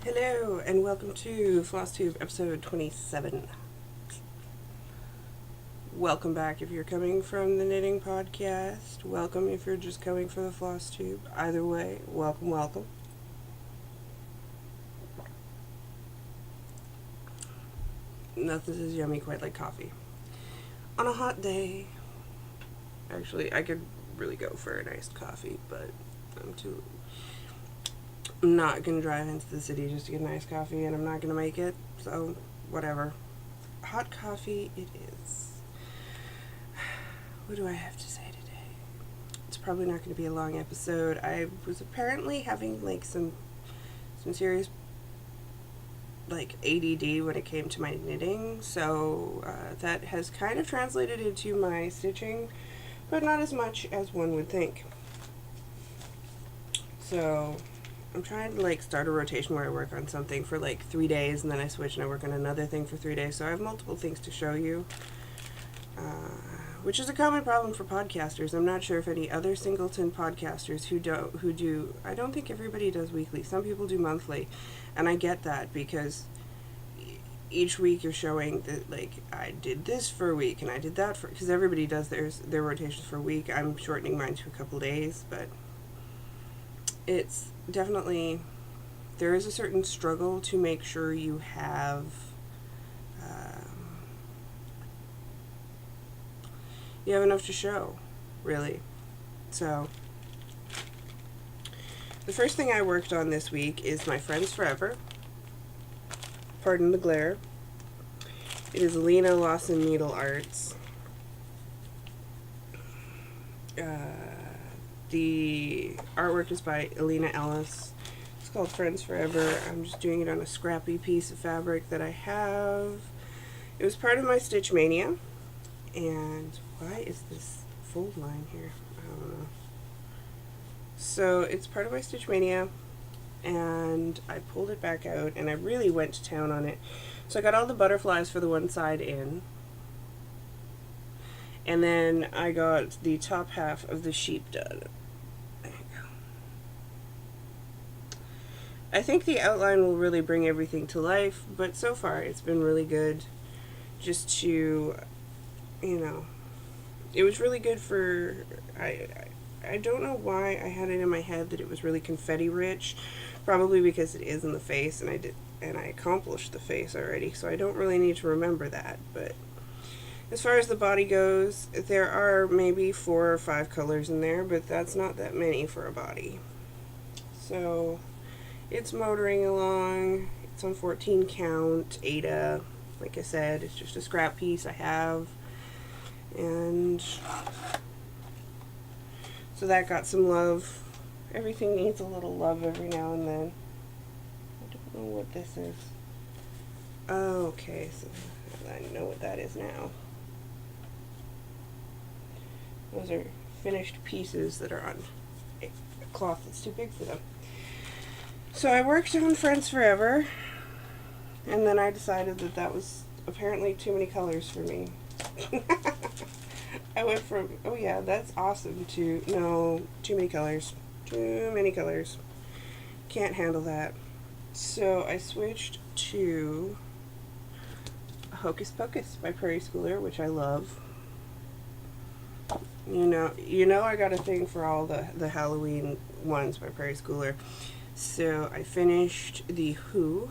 Hello, and welcome to Flosstube episode 27. Welcome back if you're coming from the Knitting Podcast. Welcome if you're just coming for the Flosstube. Either way, welcome, welcome. Nothing says yummy quite like coffee. On a hot day. Actually, I could really go for an iced coffee, but I'm not going to drive into the city just to get an iced coffee, and I'm not going to make it, so whatever. Hot coffee it is. What do I have to say today? It's probably not going to be a long episode. I was apparently having like some serious ADD when it came to my knitting, so that has kind of translated into my stitching, but not as much as one would think. So I'm trying to start a rotation where I work on something for 3 days and then I switch and I work on another thing for 3 days. So I have multiple things to show you, which is a common problem for podcasters. I'm not sure if any other singleton podcasters who do. I don't think everybody does weekly. Some people do monthly, and I get that because each week you're showing that I did this for a week and I did that because everybody does their rotations for a week. I'm shortening mine to a couple days, but it's definitely, there is a certain struggle to make sure you have enough to show, really. So the first thing I worked on this week is my Friends Forever. Pardon the glare. It is Lena Lawson Needle Arts. The artwork is by Elena Ellis. It's called Friends Forever. I'm just doing it on a scrappy piece of fabric that I have. It was part of my Stitch Mania. And why is this fold line here? I don't know. So it's part of my Stitch Mania, and I pulled it back out and I really went to town on it. So I got all the butterflies for the one side in, and then I got the top half of the sheep done. There you go. I think the outline will really bring everything to life, but so far it's been really good just to, it was really good for, I don't know why I had it in my head that it was really confetti rich, probably because it is in the face, and I accomplished the face already, so I don't really need to remember that. But as far as the body goes, there are maybe 4 or 5 colors in there, but that's not that many for a body. So it's motoring along. It's on 14 count, Ada. Like I said, it's just a scrap piece I have. And so that got some love. Everything needs a little love every now and then. I don't know what this is. Oh, okay, so I know what that is now. Those are finished pieces that are on a cloth that's too big for them. So I worked on Friends Forever, and then I decided that that was apparently too many colors for me. I went from, oh yeah, that's awesome, to, no, too many colors. Too many colors. Can't handle that. So I switched to Hocus Pocus by Prairie Schooler, which I love. You know I got a thing for all the Halloween ones by Prairie Schooler. So I finished the Who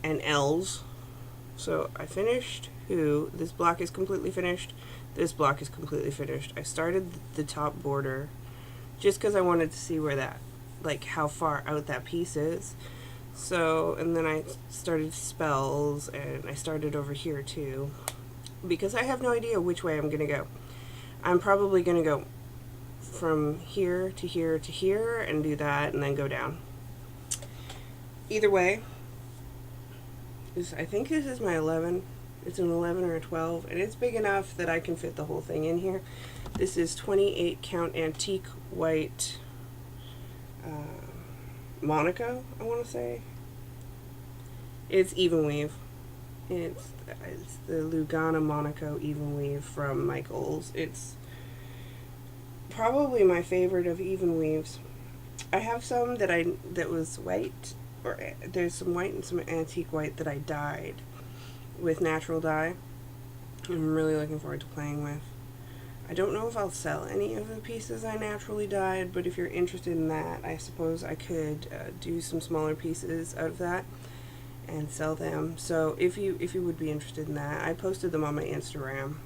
and Elves. So I finished Who. This block is completely finished. This block is completely finished. I started the top border just because I wanted to see where that, how far out that piece is. So, and then I started Spells, and I started over here too, because I have no idea which way I'm going to go. I'm probably going to go from here to here to here and do that and then go down. Either way, I think this is my 11. It's an 11 or a 12, and it's big enough that I can fit the whole thing in here. This is 28 count antique white Monaco, I want to say. It's even weave. It's the Lugana Monaco even weave from Michaels. It's probably my favorite of even weaves. I have some that was white, or there's some white and some antique white that I dyed with natural dye. I'm really looking forward to playing with. I don't know if I'll sell any of the pieces I naturally dyed, but if you're interested in that, I suppose I could do some smaller pieces out of that and sell them. So if you would be interested in that, I posted them on my Instagram.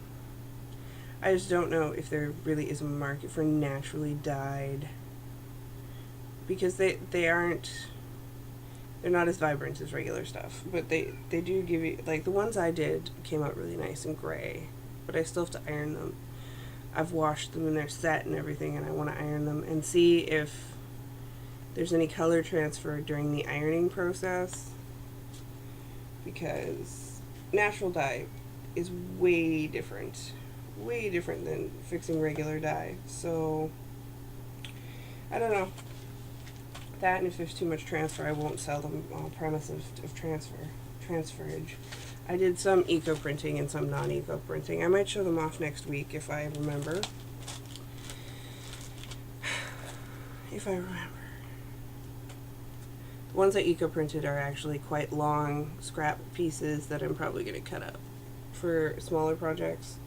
I just don't know if there really is a market for naturally dyed, because they aren't, they're not as vibrant as regular stuff, but they do give you, like the ones I did came out really nice and gray, but I still have to iron them. I've washed them and they're set and everything, and I want to iron them and see if there's any color transfer during the ironing process, because natural dye is way different than fixing regular dye. So I don't know. That, and if there's too much transfer, I won't sell them on premise of transferage. I did some eco printing and some non-eco printing. I might show them off next week if I remember. If I remember. The ones I eco printed are actually quite long scrap pieces that I'm probably going to cut up for smaller projects.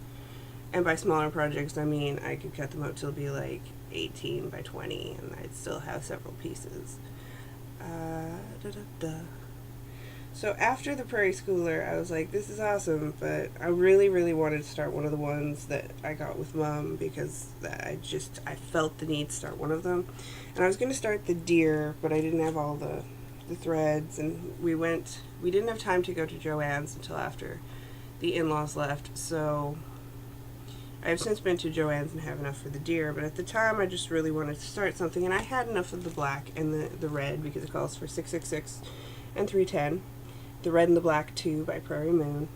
And by smaller projects, I mean I could cut them out till be like 18 by 20, and I'd still have several pieces. So after the Prairie Schooler, I was like, this is awesome, but I really, really wanted to start one of the ones that I got with Mom, because I felt the need to start one of them. And I was going to start the deer, but I didn't have all the threads, and we didn't have time to go to Joann's until after the in-laws left, so I have since been to Joann's and have enough for the deer, but at the time I just really wanted to start something, and I had enough of the black and the red, because it calls for 666 and 310. The red and the black too by Prairie Moon.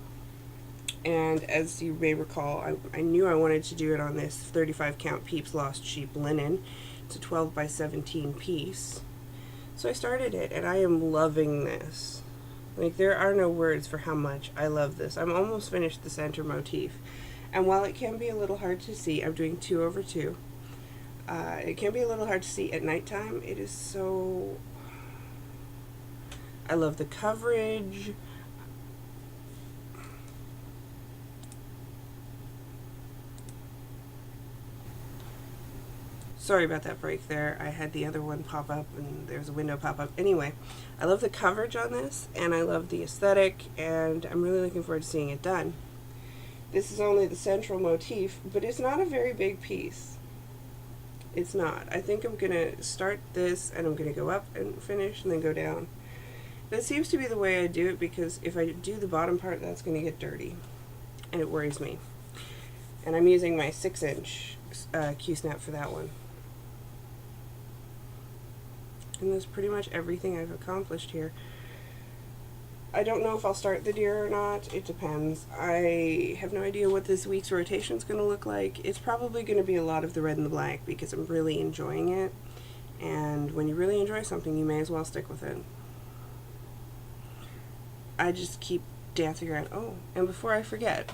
And as you may recall, I knew I wanted to do it on this 35 count Peeps Lost Sheep linen. It's a 12 by 17 piece. So I started it, and I am loving this. Like, there are no words for how much I love this. I'm almost finished the center motif. And while it can be a little hard to see, I'm doing 2/2. It can be a little hard to see at nighttime. It is so... I love the coverage. Sorry about that break there. I had the other one pop up and there's a window pop up. Anyway, I love the coverage on this, and I love the aesthetic, and I'm really looking forward to seeing it done. This is only the central motif, but it's not a very big piece. It's not. I think I'm going to start this, and I'm going to go up and finish and then go down. That seems to be the way I do it, because if I do the bottom part, that's going to get dirty, and it worries me. And I'm using my 6-inch Q-snap for that one. And that's pretty much everything I've accomplished here. I don't know if I'll start the deer or not. It depends. I have no idea what this week's rotation is going to look like. It's probably going to be a lot of the red and the black, because I'm really enjoying it. And when you really enjoy something, you may as well stick with it. I just keep dancing around. Oh, and before I forget,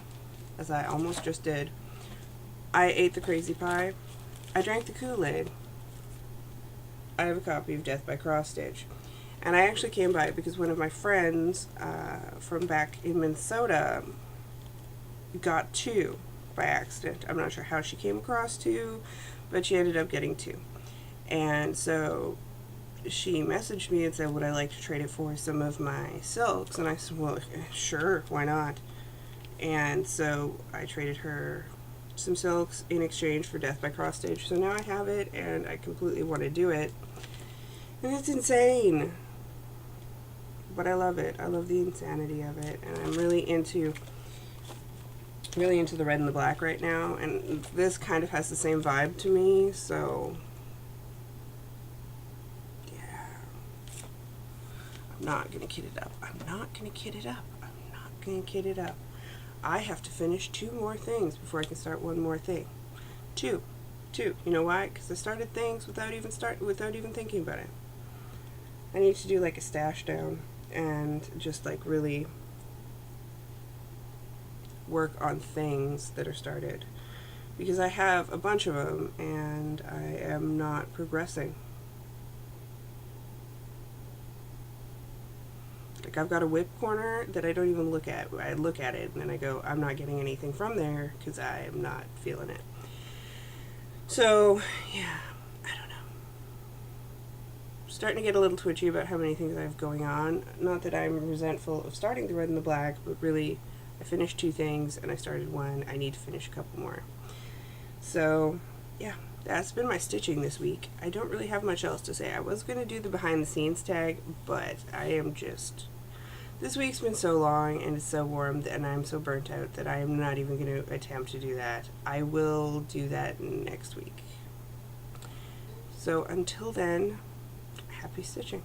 as I almost just did, I ate the crazy pie. I drank the Kool-Aid. I have a copy of Death by Cross Stitch. And I actually came by it because one of my friends from back in Minnesota got 2 by accident. I'm not sure how she came across 2, but she ended up getting 2. And so she messaged me and said, would I like to trade it for some of my silks? And I said, well, sure, why not? And so I traded her some silks in exchange for Death by Cross Stitch. So now I have it, and I completely want to do it. And it's insane. But I love it. I love the insanity of it, and I'm really into the red and the black right now, and this kind of has the same vibe to me, so yeah. I'm not gonna kid it up. I'm not gonna kid it up. I'm not gonna kid it up. I have to finish 2 more things before I can start one more thing. 2. You know why? Because I started things without even thinking about it. I need to do like a stash down and just like really work on things that are started, because I have a bunch of them and I am not progressing. Like, I've got a whip corner that I don't even look at. I look at it and then I go, I'm not getting anything from there because I am not feeling it. So, yeah, I don't know. Starting to get a little twitchy about how many things I have going on. Not that I'm resentful of starting the red and the black, but really, I finished 2 things and I started 1. I need to finish a couple more. So, yeah, that's been my stitching this week. I don't really have much else to say. I was going to do the behind the scenes tag, but I am just... This week's been so long and it's so warm and I'm so burnt out that I am not even going to attempt to do that. I will do that next week. So until then, happy stitching.